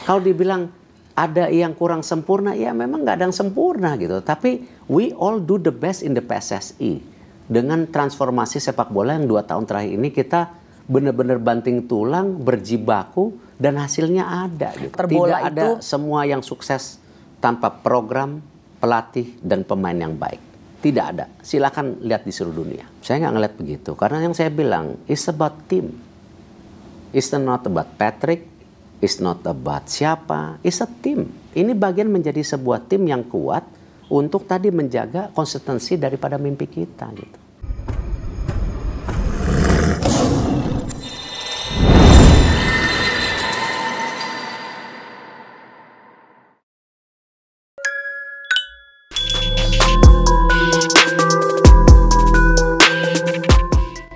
Kalau dibilang ada yang kurang sempurna, ya memang nggak ada yang sempurna gitu. Tapi we all do the best in the PSSI. Dengan transformasi sepak bola yang 2 tahun terakhir ini kita benar-benar banting tulang, berjibaku, dan hasilnya ada. Gitu. Tidak ada semua yang sukses tanpa program, pelatih, dan pemain yang baik. Tidak ada. Silakan lihat di seluruh dunia. Saya nggak ngeliat begitu. Karena yang saya bilang, it's about team. It's not about Patrick. It's not about siapa. It's a team. Ini bagian menjadi sebuah tim yang kuat untuk tadi menjaga konsistensi daripada mimpi kita. Gitu.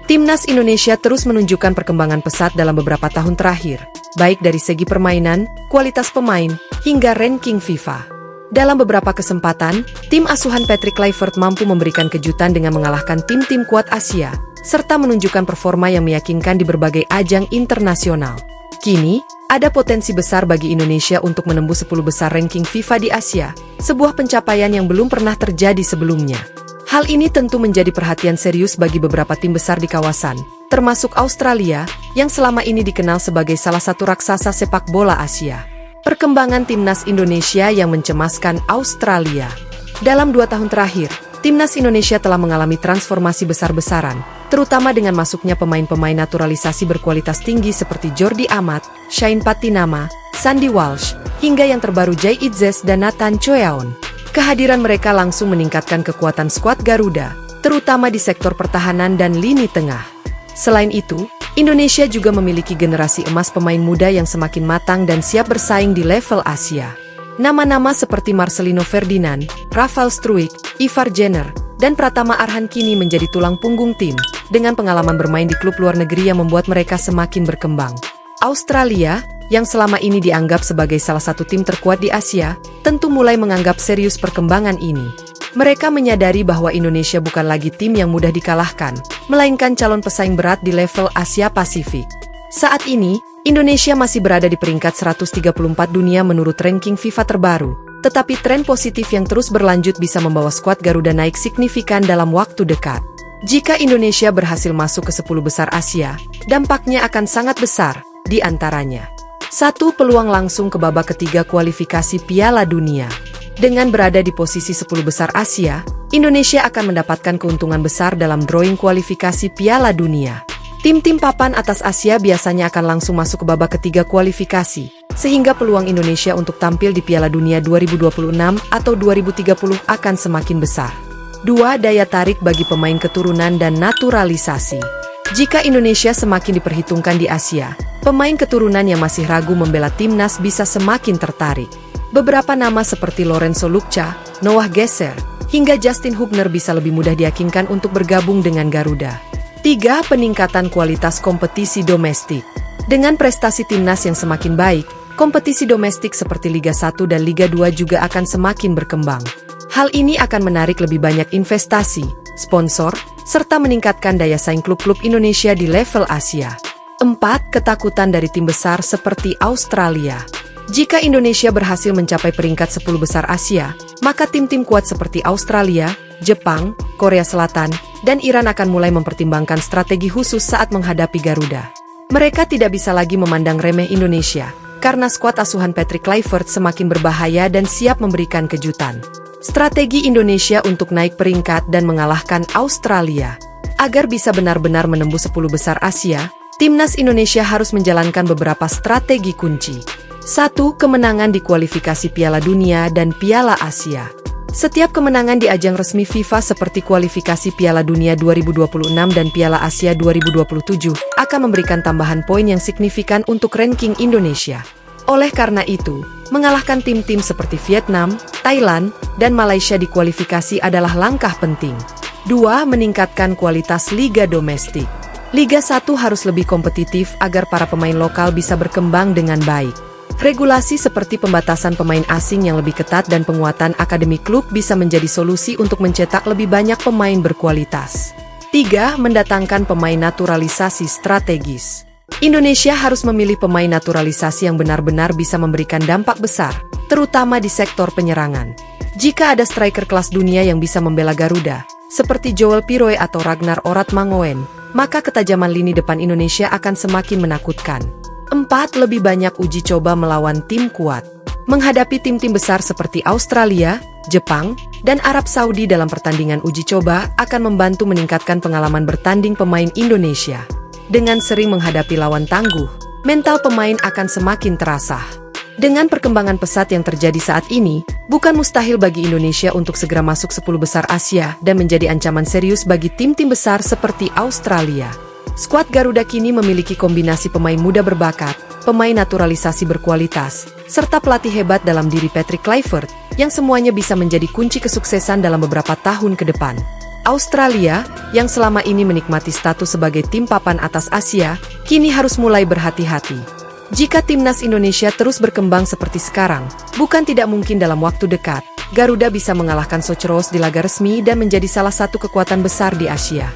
Timnas Indonesia terus menunjukkan perkembangan pesat dalam beberapa tahun terakhir, baik dari segi permainan, kualitas pemain, hingga ranking FIFA. Dalam beberapa kesempatan, tim asuhan Patrick Kluivert mampu memberikan kejutan dengan mengalahkan tim-tim kuat Asia, serta menunjukkan performa yang meyakinkan di berbagai ajang internasional. Kini, ada potensi besar bagi Indonesia untuk menembus 10 besar ranking FIFA di Asia, sebuah pencapaian yang belum pernah terjadi sebelumnya. Hal ini tentu menjadi perhatian serius bagi beberapa tim besar di kawasan, termasuk Australia, yang selama ini dikenal sebagai salah satu raksasa sepak bola Asia. Perkembangan timnas Indonesia yang mencemaskan Australia. Dalam 2 tahun terakhir, timnas Indonesia telah mengalami transformasi besar-besaran, terutama dengan masuknya pemain-pemain naturalisasi berkualitas tinggi seperti Jordi Amat, Shane Patinama, Sandy Walsh, hingga yang terbaru Jay Itzes dan Nathan Choeaon. Kehadiran mereka langsung meningkatkan kekuatan skuad Garuda, terutama di sektor pertahanan dan lini tengah. Selain itu, Indonesia juga memiliki generasi emas pemain muda yang semakin matang dan siap bersaing di level Asia. Nama-nama seperti Marcelino Ferdinand, Rafael Struijk, Ivar Jenner, dan Pratama Arhan kini menjadi tulang punggung tim, dengan pengalaman bermain di klub luar negeri yang membuat mereka semakin berkembang. Australia, yang selama ini dianggap sebagai salah satu tim terkuat di Asia, tentu mulai menganggap serius perkembangan ini. Mereka menyadari bahwa Indonesia bukan lagi tim yang mudah dikalahkan, melainkan calon pesaing berat di level Asia Pasifik. Saat ini, Indonesia masih berada di peringkat 134 dunia menurut ranking FIFA terbaru, tetapi tren positif yang terus berlanjut bisa membawa skuad Garuda naik signifikan dalam waktu dekat. Jika Indonesia berhasil masuk ke 10 besar Asia, dampaknya akan sangat besar, di antaranya 1. Peluang langsung ke babak ketiga kualifikasi Piala Dunia. Dengan berada di posisi 10 besar Asia, Indonesia akan mendapatkan keuntungan besar dalam drawing kualifikasi Piala Dunia. Tim-tim papan atas Asia biasanya akan langsung masuk ke babak ketiga kualifikasi, sehingga peluang Indonesia untuk tampil di Piala Dunia 2026 atau 2030 akan semakin besar. 2. Daya tarik bagi pemain keturunan dan naturalisasi. Jika Indonesia semakin diperhitungkan di Asia, pemain keturunan yang masih ragu membela timnas bisa semakin tertarik. Beberapa nama seperti Lorenzo Lukca, Noah Geser, hingga Justin Hubner bisa lebih mudah diyakinkan untuk bergabung dengan Garuda. 3. Peningkatan kualitas kompetisi domestik. Dengan prestasi timnas yang semakin baik, kompetisi domestik seperti Liga 1 dan Liga 2 juga akan semakin berkembang. Hal ini akan menarik lebih banyak investasi, sponsor, serta meningkatkan daya saing klub-klub Indonesia di level Asia. 4. Ketakutan dari tim besar seperti Australia. Jika Indonesia berhasil mencapai peringkat 10 besar Asia, maka tim-tim kuat seperti Australia, Jepang, Korea Selatan, dan Iran akan mulai mempertimbangkan strategi khusus saat menghadapi Garuda. Mereka tidak bisa lagi memandang remeh Indonesia, karena skuad asuhan Patrick Kluivert semakin berbahaya dan siap memberikan kejutan. Strategi Indonesia untuk naik peringkat dan mengalahkan Australia. Agar bisa benar-benar menembus 10 besar Asia, timnas Indonesia harus menjalankan beberapa strategi kunci. 1. Kemenangan di kualifikasi Piala Dunia dan Piala Asia. Setiap kemenangan di ajang resmi FIFA seperti kualifikasi Piala Dunia 2026 dan Piala Asia 2027 akan memberikan tambahan poin yang signifikan untuk ranking Indonesia. Oleh karena itu, mengalahkan tim-tim seperti Vietnam, Thailand, dan Malaysia di kualifikasi adalah langkah penting. 2. Meningkatkan kualitas liga domestik. Liga 1 harus lebih kompetitif agar para pemain lokal bisa berkembang dengan baik. Regulasi seperti pembatasan pemain asing yang lebih ketat dan penguatan akademi klub bisa menjadi solusi untuk mencetak lebih banyak pemain berkualitas. 3. Mendatangkan pemain naturalisasi strategis. Indonesia harus memilih pemain naturalisasi yang benar-benar bisa memberikan dampak besar, terutama di sektor penyerangan. Jika ada striker kelas dunia yang bisa membela Garuda, seperti Joel Piroe atau Ragnar Orat Mangoen, maka ketajaman lini depan Indonesia akan semakin menakutkan. 4. Lebih banyak uji coba melawan tim kuat. Menghadapi tim-tim besar seperti Australia, Jepang, dan Arab Saudi dalam pertandingan uji coba akan membantu meningkatkan pengalaman bertanding pemain Indonesia. Dengan sering menghadapi lawan tangguh, mental pemain akan semakin terasah. Dengan perkembangan pesat yang terjadi saat ini, bukan mustahil bagi Indonesia untuk segera masuk 10 besar Asia dan menjadi ancaman serius bagi tim-tim besar seperti Australia. Skuad Garuda kini memiliki kombinasi pemain muda berbakat, pemain naturalisasi berkualitas, serta pelatih hebat dalam diri Patrick Kluivert, yang semuanya bisa menjadi kunci kesuksesan dalam beberapa tahun ke depan. Australia, yang selama ini menikmati status sebagai tim papan atas Asia, kini harus mulai berhati-hati. Jika timnas Indonesia terus berkembang seperti sekarang, bukan tidak mungkin dalam waktu dekat, Garuda bisa mengalahkan Socheros di laga resmi dan menjadi salah satu kekuatan besar di Asia.